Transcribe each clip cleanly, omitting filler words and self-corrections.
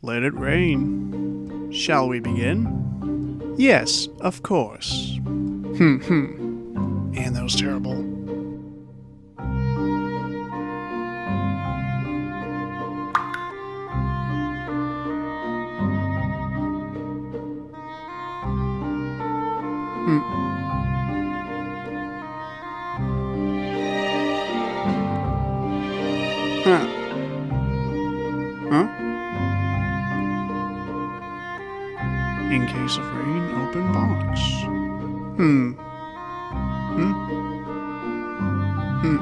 Let it rain. Shall we begin? Yes, of course. And that was terrible. Huh? In case of rain, open box. Hmm. Hmm? Hmm.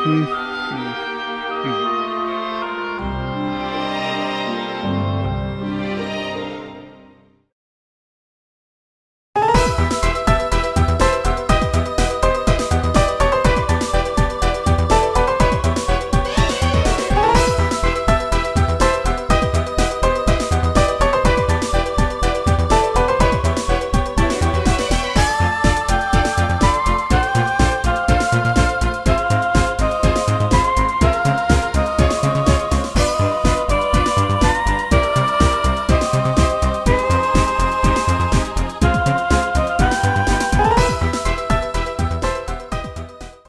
Hmm.